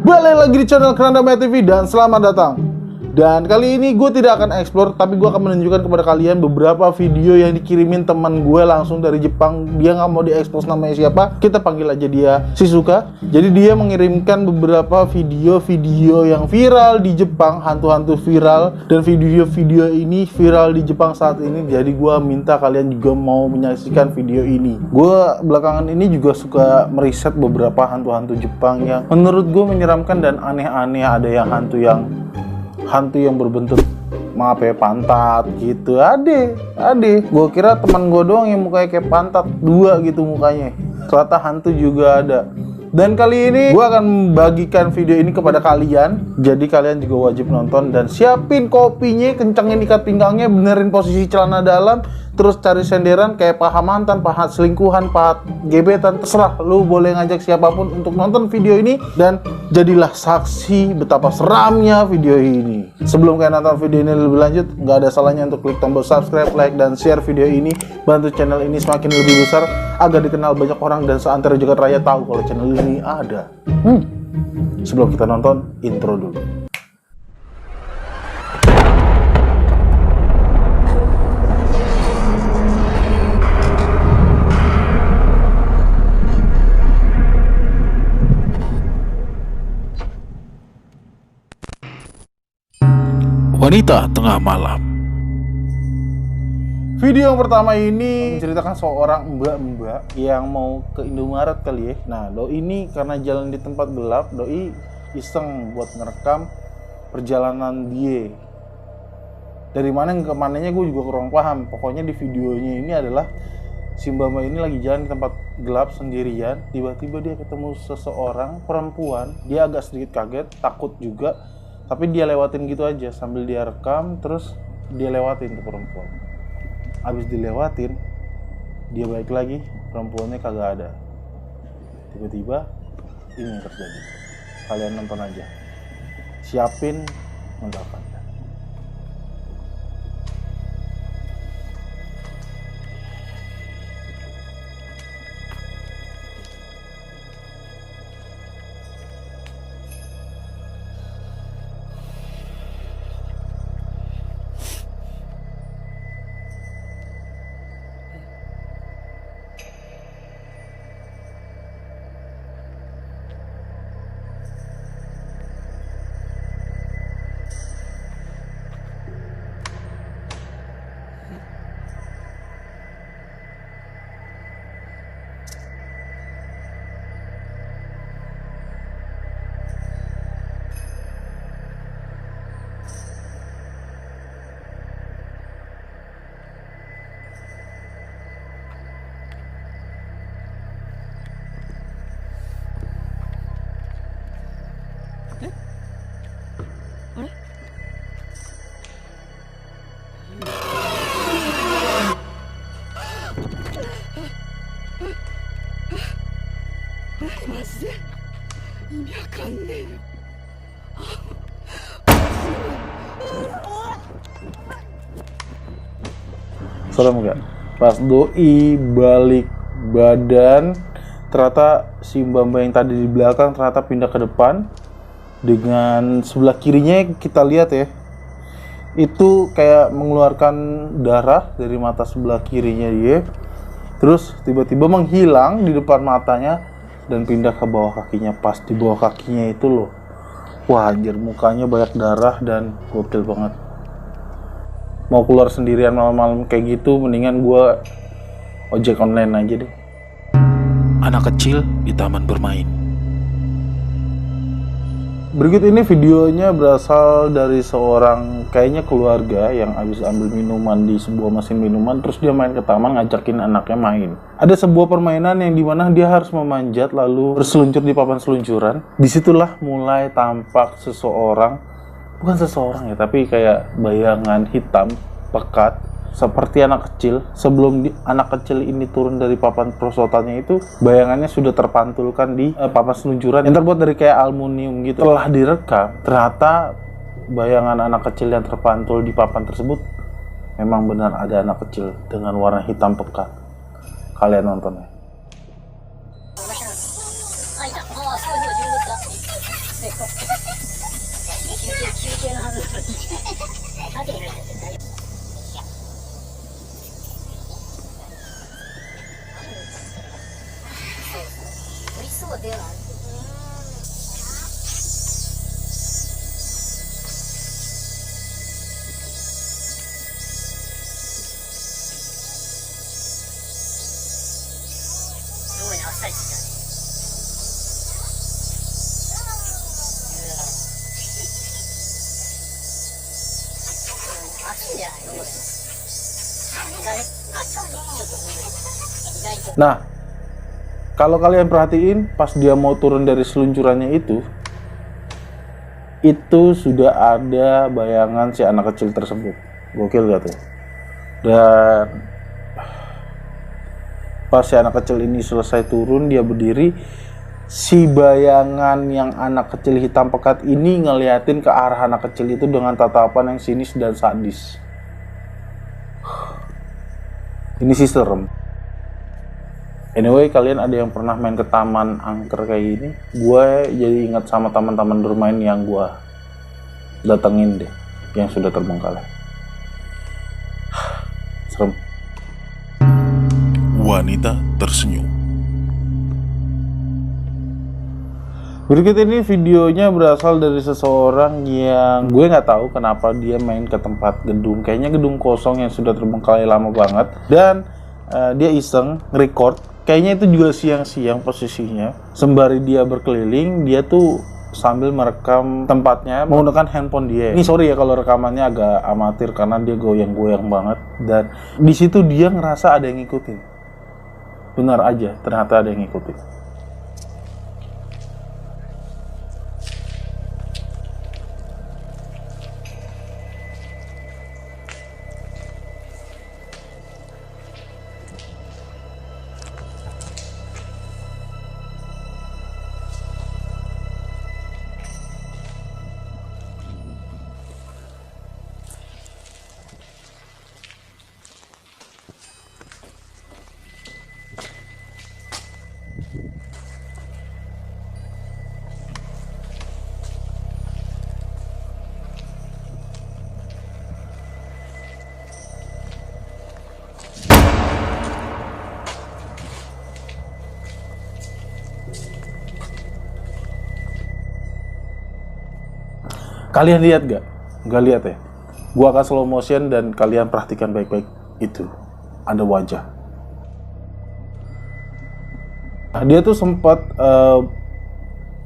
Balik lagi di channel Kerandamaya TV dan selamat datang. Dan kali ini gue tidak akan explore, tapi gue akan menunjukkan kepada kalian beberapa video yang dikirimin teman gue langsung dari Jepang. Dia nggak mau diekspos namanya siapa, kita panggil aja dia Shizuka. Jadi dia mengirimkan beberapa video-video yang viral di Jepang, hantu-hantu viral. Dan video-video ini viral di Jepang saat ini. Jadi gue minta kalian juga mau menyaksikan video ini. Gue belakangan ini juga suka meriset beberapa hantu-hantu Jepang yang menurut gue menyeramkan dan aneh-aneh. Ada yang hantu yang berbentuk maaf ya pantat gitu. Ade gue kira teman gue doang yang mukanya kayak pantat dua gitu mukanya, ternyata hantu juga ada. Dan kali ini gue akan membagikan video ini kepada kalian, jadi kalian juga wajib nonton dan siapin kopinya, kencangin ikat pinggangnya, benerin posisi celana dalam, terus cari senderan kayak paha mantan, paha selingkuhan, paha gebetan, terserah lu boleh ngajak siapapun untuk nonton video ini dan jadilah saksi betapa seramnya video ini. Sebelum kalian nonton video ini lebih lanjut, nggak ada salahnya untuk klik tombol subscribe, like, dan share video ini. Bantu channel ini semakin lebih besar agar dikenal banyak orang dan seantero jagat raya tahu kalau channel ini ada. Sebelum kita nonton, intro dulu. Wanita Tengah Malam. Video yang pertama ini menceritakan seorang mbak-mbak yang mau ke Indomaret kali ya. Nah, doi ini karena jalan di tempat gelap, doi iseng buat ngerekam perjalanan dia. Dari mana ke mananya gue juga kurang paham. Pokoknya di videonya ini adalah si mbak-mbak ini lagi jalan di tempat gelap sendirian. Tiba-tiba dia ketemu seseorang perempuan. Dia agak sedikit kaget, takut juga. Tapi dia lewatin gitu aja sambil dia rekam, terus dia lewatin tuh perempuan. Abis dilewatin, dia balik lagi, perempuannya kagak ada. Tiba-tiba ini yang terjadi. Kalian nonton aja. Siapin mentalkan. Serem gak? Pas doi balik badan, ternyata si mbak-mbak yang tadi di belakang ternyata pindah ke depan. Dengan sebelah kirinya kita lihat ya, itu kayak mengeluarkan darah dari mata sebelah kirinya dia. Terus tiba-tiba menghilang di depan matanya dan pindah ke bawah kakinya. Pas di bawah kakinya itu loh, wah anjir, mukanya banyak darah dan gokil banget. Mau keluar sendirian malam-malam kayak gitu, mendingan gue ojek online aja deh. Anak kecil di taman bermain. Berikut ini videonya berasal dari seorang kayaknya keluarga yang habis ambil minuman di sebuah mesin minuman, terus dia main ke taman ngajakin anaknya main. Ada sebuah permainan yang dimana dia harus memanjat lalu berseluncur di papan seluncuran. Disitulah mulai tampak seseorang, bukan seseorang ya, tapi kayak bayangan hitam pekat seperti anak kecil. Sebelum anak kecil ini turun dari papan perosotannya itu, bayangannya sudah terpantulkan di papan seluncuran yang terbuat dari kayak aluminium gitu. Setelah direkam, ternyata bayangan anak kecil yang terpantul di papan tersebut memang benar ada anak kecil dengan warna hitam pekat. Kalian nonton ya. Nah, kalau kalian perhatiin pas dia mau turun dari seluncurannya itu sudah ada bayangan si anak kecil tersebut. Gokil gak tuh? Dan pas si anak kecil ini selesai turun, dia berdiri, si bayangan yang anak kecil hitam pekat ini ngeliatin ke arah anak kecil itu dengan tatapan yang sinis dan sadis. Ini sih serem. Anyway, kalian ada yang pernah main ke taman angker kayak gini? Gue jadi ingat sama taman-taman bermain yang gue datengin deh, yang sudah terbengkalai. Serem. Wanita tersenyum. Berikut ini videonya berasal dari seseorang yang gue nggak tahu kenapa dia main ke tempat gedung, kayaknya gedung kosong yang sudah terbengkalai lama banget, dan dia iseng nge-record. Kayaknya itu juga siang-siang posisinya, sembari dia berkeliling, dia tuh sambil merekam tempatnya menggunakan handphone dia. Ini sorry ya kalau rekamannya agak amatir karena dia goyang-goyang banget, dan di situ dia ngerasa ada yang ngikutin. Benar aja, ternyata ada yang ngikutin. Kalian lihat gak? Gak lihat ya? Gua akan slow motion dan kalian perhatikan baik-baik itu. Ada wajah. Nah, dia tuh sempat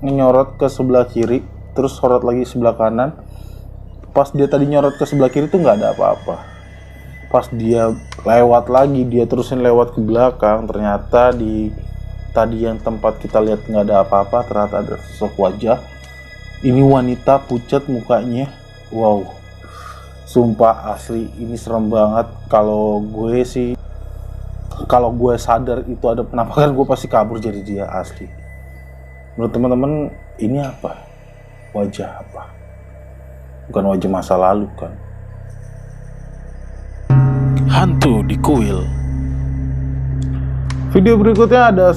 nyorot ke sebelah kiri, terus sorot lagi sebelah kanan. Pas dia tadi nyorot ke sebelah kiri tuh nggak ada apa-apa. Pas dia lewat lagi, dia terusin lewat ke belakang. Ternyata di tadi yang tempat kita lihat nggak ada apa-apa, ternyata ada sosok wajah. Ini wanita pucat mukanya. Wow, sumpah asli ini serem banget. Kalau gue sadar itu ada penampakan, gue pasti kabur jadi dia asli. Menurut teman-teman ini apa? Wajah apa? Bukan wajah masa lalu kan? Hantu di kuil. Video berikutnya ada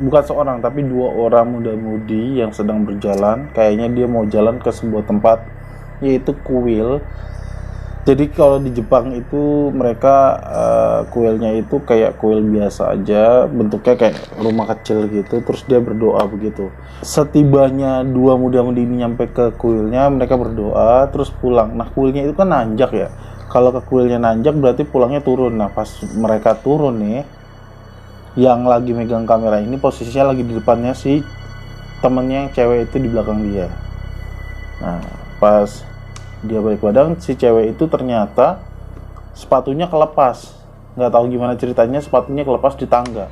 bukan seorang tapi dua orang muda-mudi yang sedang berjalan. Kayaknya dia mau jalan ke sebuah tempat, yaitu kuil. Jadi kalau di Jepang itu mereka kuilnya itu kayak kuil biasa aja, bentuknya kayak rumah kecil gitu, terus dia berdoa begitu. Setibanya dua muda-mudi ini nyampe ke kuilnya, mereka berdoa terus pulang. Nah, kuilnya itu kan nanjak ya. Kalau ke kuilnya nanjak berarti pulangnya turun. Nah, pas mereka turun nih, yang lagi megang kamera ini posisinya lagi di depannya si temennya yang cewek itu di belakang dia. Nah, pas dia balik badan, si cewek itu ternyata sepatunya kelepas. Nggak tahu gimana ceritanya, sepatunya kelepas di tangga.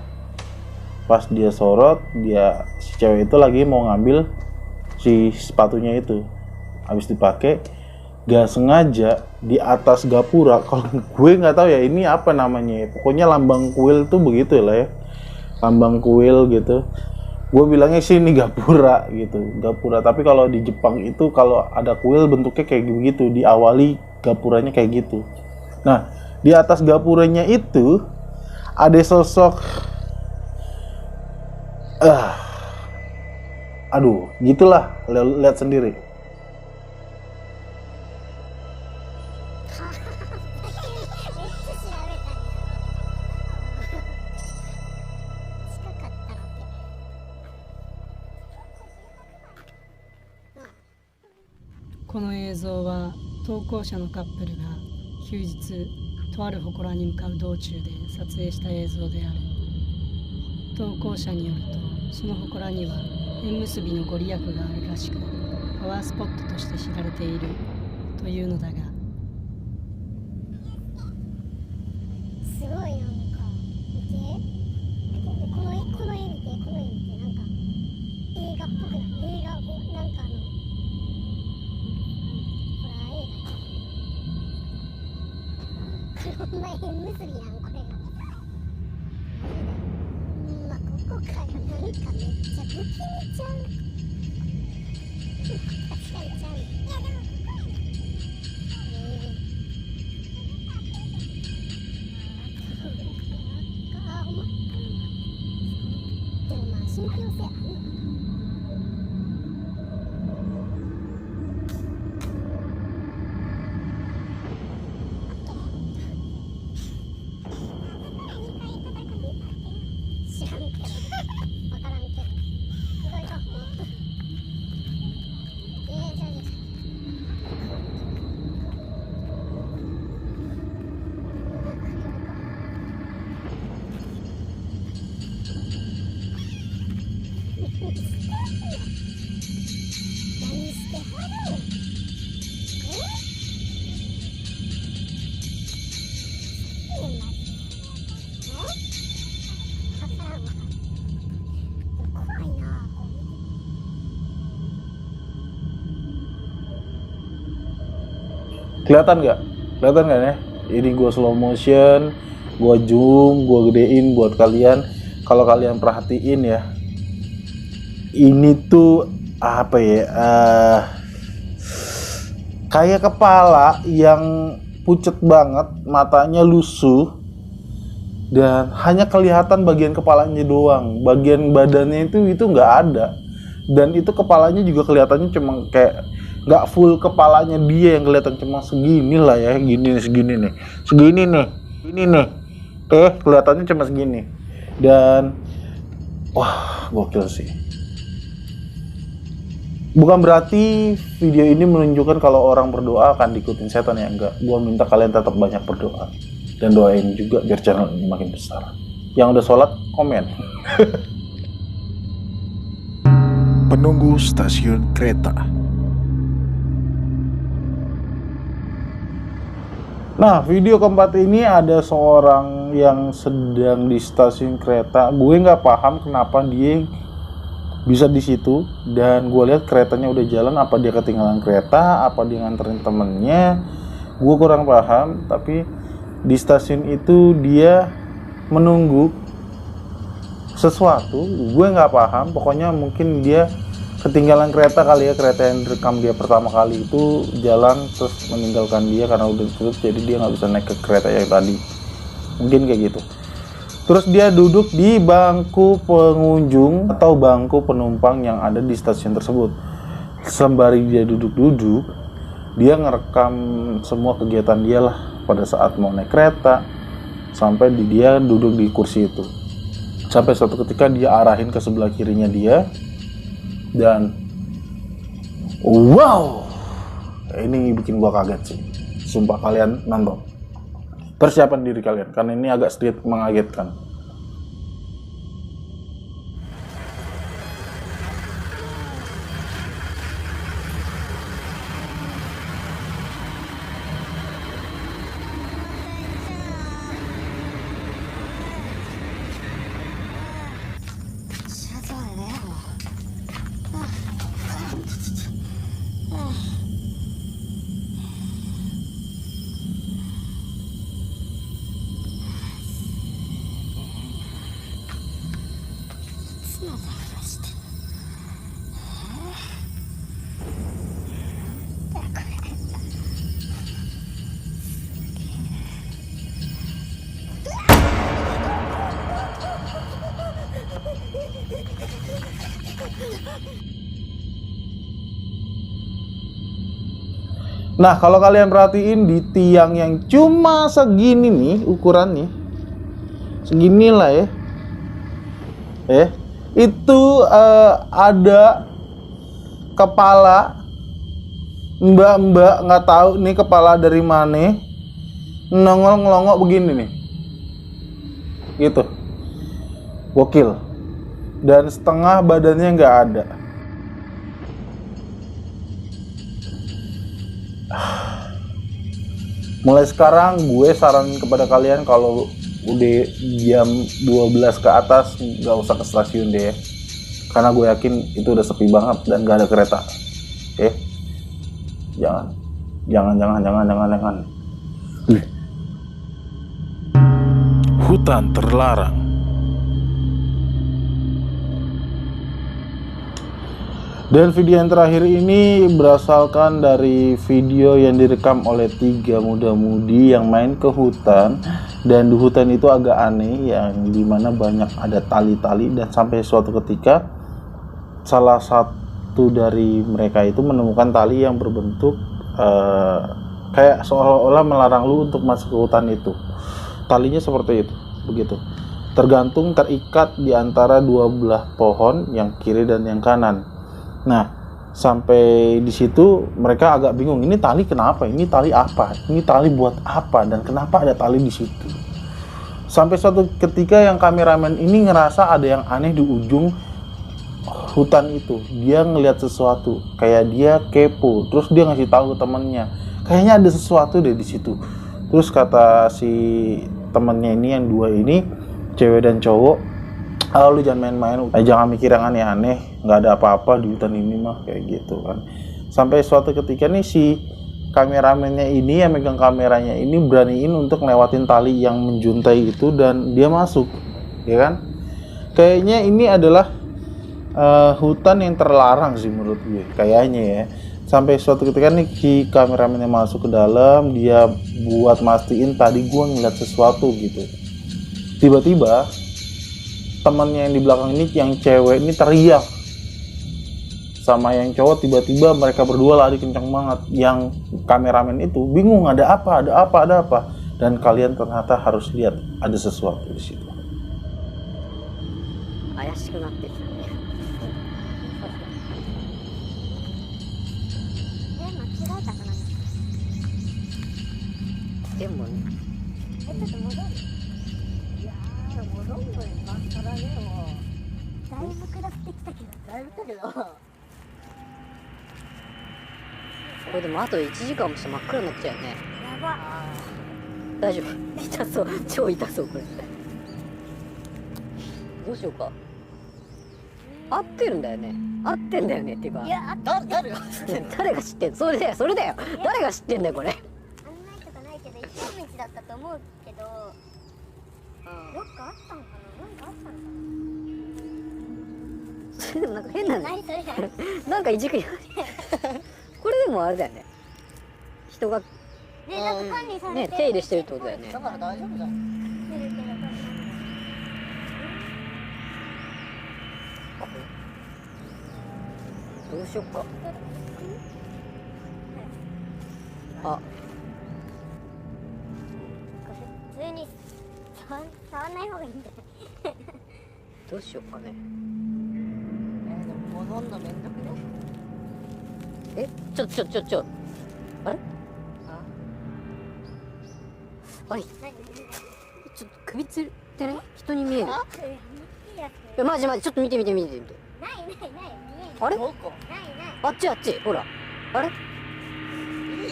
Pas dia sorot, si cewek itu lagi mau ngambil si sepatunya itu. Habis dipakai, gak sengaja di atas gapura. Kalau gue nggak tahu ya ini apa namanya ya. Pokoknya lambang kuil tuh begitu lah ya, lambang kuil gitu. Gue bilangnya sih ini gapura gitu, gapura. Tapi kalau di Jepang itu kalau ada kuil bentuknya kayak begitu, diawali gapuranya kayak gitu. Nah, di atas gapuranya itu ada sosok Aduh, gitulah, lihat sendiri.この映像は投稿者のカップルが休日とある祠に向かう道中で撮影した映像である。投稿者によると、その祠には縁結びのご利益があるらしく、パワースポットとして知られているというのだが、すごいなんか見て、この絵見て、この絵見て、なんか映画っぽくない？映画なんかほら映画これほんま縁結びやん、これが。まあここからなんかめっちゃ不気味ちゃう。確かにちゃう。いやでもでもまあ信憑性あるのかな。知らんけど分からんけどすごいと思う。じゃあ何してはるん？怖いな。Kelihatan nggak? Kelihatan nggak ya? Ini gue slow motion, gue zoom, gue gedein buat kalian. Kalau kalian perhatiin ya, ini tuh apa ya? Kayak kepala yang pucet banget, matanya lusuh, dan hanya kelihatan bagian kepalanya doang. Bagian badannya itu nggak ada. Dan itu kepalanya juga kelihatannya cuma kayak nggak full kepalanya dia yang kelihatan, cuma segini lah ya, segini nih, ini nih, kelihatannya cuma segini. Dan wah, gokil sih. Bukan berarti video ini menunjukkan kalau orang berdoa akan diikutin setan ya, enggak. Gua minta kalian tetap banyak berdoa dan doain juga biar channel ini makin besar. Yang udah sholat komen. Penunggu stasiun kereta. Nah, video keempat ini ada seorang yang sedang di stasiun kereta. Gue nggak paham kenapa dia bisa di situ, dan gue lihat keretanya udah jalan. Apa dia ketinggalan kereta? Apa dia nganterin temennya? Gue kurang paham. Tapi di stasiun itu dia menunggu sesuatu. Gue nggak paham. Pokoknya mungkin dia ketinggalan kereta kali ya, kereta yang direkam dia pertama kali itu jalan terus meninggalkan dia karena udah tutup, jadi dia nggak bisa naik ke kereta yang tadi, mungkin kayak gitu. Terus dia duduk di bangku pengunjung atau bangku penumpang yang ada di stasiun tersebut. Sembari dia duduk-duduk, dia ngerekam semua kegiatan dia lah pada saat mau naik kereta, sampai dia duduk di kursi itu. Sampai suatu ketika dia arahin ke sebelah kirinya dia, dan wow, ini bikin gua kaget sih. Sumpah, kalian nonton, persiapan diri kalian karena ini agak sedikit mengagetkan. Nah, kalau kalian perhatiin di tiang yang cuma segini nih ukurannya, segini lah ya, itu ada kepala mbak-mbak, nggak tahu nih kepala dari mana, nongol ngelongok begini nih, gitu, gokil. Dan setengah badannya nggak ada. Mulai sekarang gue saranin kepada kalian kalau udah jam 12 ke atas nggak usah ke stasiun deh, karena gue yakin itu udah sepi banget dan gak ada kereta. Oke, jangan. Hutan terlarang. Dan video yang terakhir ini berasalkan dari video yang direkam oleh 3 muda-mudi yang main ke hutan. Dan di hutan itu agak aneh, yang dimana banyak ada tali-tali, dan sampai suatu ketika salah satu dari mereka itu menemukan tali yang berbentuk kayak seolah-olah melarang lu untuk masuk ke hutan itu. Talinya seperti itu, begitu, tergantung terikat di antara 2 belah pohon, yang kiri dan yang kanan. Nah, sampai di situ mereka agak bingung, ini tali kenapa? Ini tali apa? Ini tali buat apa? Dan kenapa ada tali di situ? Sampai suatu ketika yang kameramen ini ngerasa ada yang aneh di ujung hutan itu. Dia ngelihat sesuatu, kayak dia kepo. Terus dia ngasih tahu ke temennya, kayaknya ada sesuatu deh di situ. Terus kata si temennya ini, yang 2 ini, cewek dan cowok, lu jangan main-main, jangan mikir yang aneh-aneh, nggak ada apa-apa di hutan ini mah, kayak gitu kan. Sampai suatu ketika nih si kameramennya ini, yang megang kameranya ini, beraniin untuk ngelewatin tali yang menjuntai itu, dan dia masuk, ya kan. Kayaknya ini adalah hutan yang terlarang sih menurut gue, kayaknya ya. Sampai suatu ketika nih si kameramennya masuk ke dalam, dia buat mastiin tadi gue ngeliat sesuatu gitu. Tiba-tiba temannya yang di belakang ini, yang cewek ini, teriak sama yang cowok. Tiba-tiba mereka berdua lari kencang banget. Yang kameramen itu bingung, ada apa. Dan kalian ternyata harus lihat, ada sesuatu di situ. 怪しくなってきたね。間違えたかな。でもね、ちょっと戻る。いやー、もうどんどん今更ね、もうだいぶ下ってきたけど。だいぶだけど。これでもあと1時間もして真っ暗になっちゃうよね。やば。大丈夫。痛そう、超痛そうこれ。どうしようか。合ってるんだよね。合ってんだよねっていうか。いや、誰が誰が知ってんの？それだよ、それだよ。誰が知ってんだよこれ。案内とかないけど一本道だったと思うけど、どっかあったのかな。なんかあったのかそれでもなんか変なな。ね。何それ。なんかいじくり。これでもあれだよね。人がね、なんか管理されてね手入れしてるってことだよね。から大丈夫じゃん。どうしよっか。あ、普通に触んない方がいいんだよ。どうしよっかね。でも戻んのめんどくね。え、ちょ。あれ？あれ？ちょっと首つってね、人に見える。いや、マジ、ちょっと見て。ない。あれ？どこ？ない。あっち、ほら。あれ？い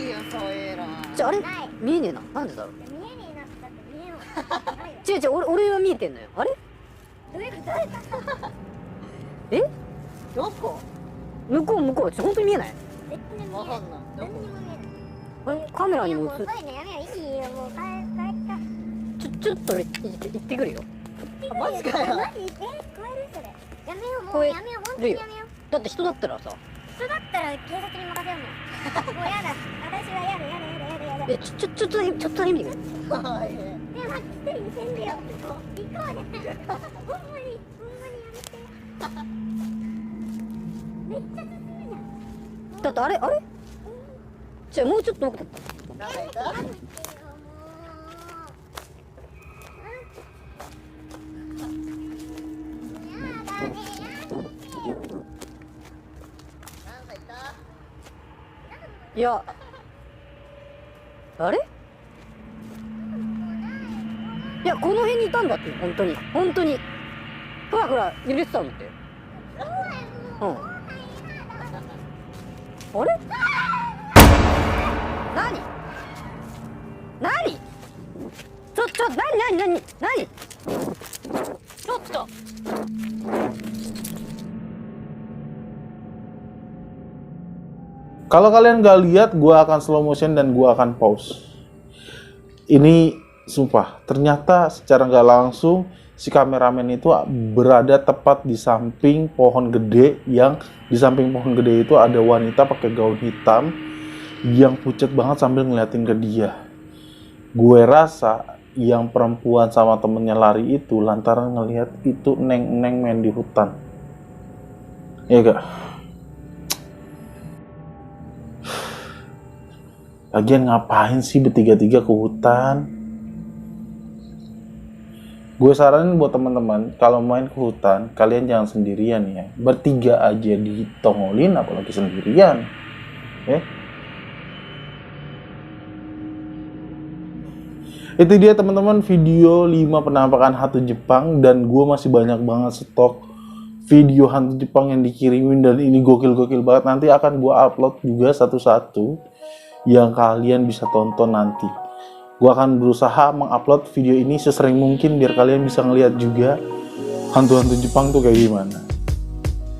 いよそういうの。あれ？ない。見えねえな。なんでだろう。見えねえなってだって見えよ。違う、俺は見えてんのよ。あれ？どういうこと？え？どこ？向こう、本当に見えない？絶対見えない。わかんない。ど何にこ？も見えない。あれ？カメラにも映っもう遅いね。やめよ。いいよ。もう帰った。ちょっと俺行ってくるよ。マジかよ。マジ？超えるそれ。やめよう。も超えうやめよう。本当にやめよう。だって人だったらさ。人だったら警察に任せようもん。もうやだ。私はやだ。え、ちょっとだけ見てくれ。はい。ねえ、待って、一人にせんでよ。行こうね。ほんまにやめて。だってあれもうちょっと奥だった。なんかいた？いや、あれ？いや、この辺にいたんだって、本当に。ほらほら、揺れてたんだって。うん。あれ？何？何？ちょっと。Kalau kalian gak lihat, gue akan slow motion dan gue akan pause. Ini sumpah, ternyata secara gak langsung si kameramen itu berada tepat di samping pohon gede, yang di samping pohon gede itu ada wanita pakai gaun hitam yang pucat banget sambil ngeliatin ke dia. Gue rasa yang perempuan sama temennya lari itu lantaran ngelihat itu neng main di hutan. Iya gak? Lagian ngapain sih bertiga-tiga ke hutan? Gue saranin buat teman-teman, kalau main ke hutan, kalian jangan sendirian ya. Bertiga aja ditongolin, apalagi sendirian. Itu dia teman-teman, video 5 penampakan hantu Jepang. Dan gue masih banyak banget stok video hantu Jepang yang dikirimin, dan ini gokil-gokil banget. Nanti akan gue upload juga satu-satu yang kalian bisa tonton nanti. Gue akan berusaha mengupload video ini sesering mungkin biar kalian bisa ngeliat juga hantu-hantu Jepang tuh kayak gimana.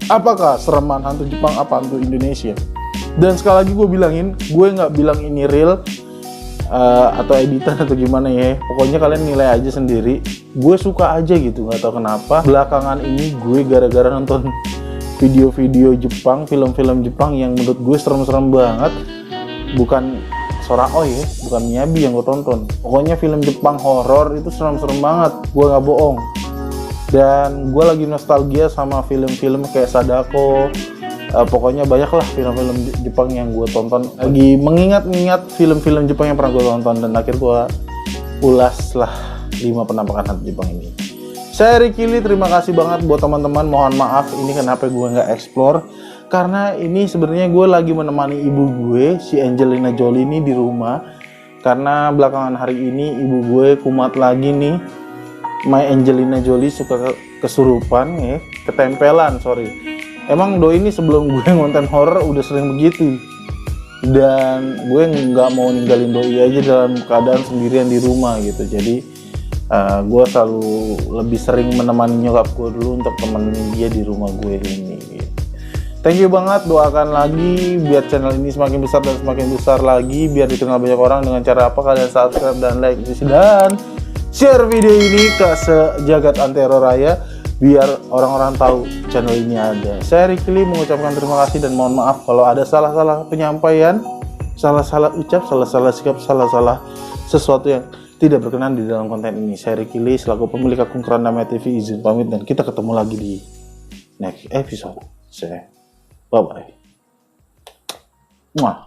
Apakah sereman hantu Jepang apa hantu Indonesia? Dan sekali lagi gue bilangin, gue nggak bilang ini real atau editan atau gimana ya. Pokoknya kalian nilai aja sendiri. Gue suka aja gitu, nggak tahu kenapa. Belakangan ini gue gara-gara nonton video-video Jepang, film-film Jepang yang menurut gue serem-serem banget. Bukan Sorao ya, bukan Miyabi yang gue tonton. Pokoknya film Jepang horor itu serem-serem banget, gue nggak bohong. Dan gue lagi nostalgia sama film-film kayak Sadako. Pokoknya banyak lah film-film Jepang yang gue tonton. Lagi mengingat-ingat film-film Jepang yang pernah gue tonton, dan akhir gue ulas lah 5 penampakan hantu Jepang ini. Saya Ricky Lee, terima kasih banget buat teman-teman. Mohon maaf ini kenapa gue nggak explore. Karena ini sebenarnya gue lagi menemani ibu gue, si Angelina Jolie ini di rumah. Karena belakangan hari ini ibu gue kumat lagi nih. My Angelina Jolie suka kesurupan ya, ketempelan, sorry. Emang doi ini sebelum gue ngonten horror udah sering begitu. Dan gue nggak mau ninggalin doi aja dalam keadaan sendirian di rumah gitu. Jadi gue selalu lebih sering menemani nyokap gue dulu untuk temenin dia di rumah gue ini gitu. Thank you banget, doakan lagi biar channel ini semakin besar dan semakin besar lagi, biar dikenal banyak orang. Dengan cara apa? Kalian subscribe dan like dan share video ini ke sejagat antero raya biar orang-orang tahu channel ini ada. Saya Ricky Lee mengucapkan terima kasih dan mohon maaf kalau ada salah-salah penyampaian, salah-salah ucap, salah-salah sikap, salah-salah sesuatu yang tidak berkenan di dalam konten ini. Saya Ricky Lee selaku pemilik akun Kerandama TV izin pamit, dan kita ketemu lagi di next episode. Bye bye. Mwah.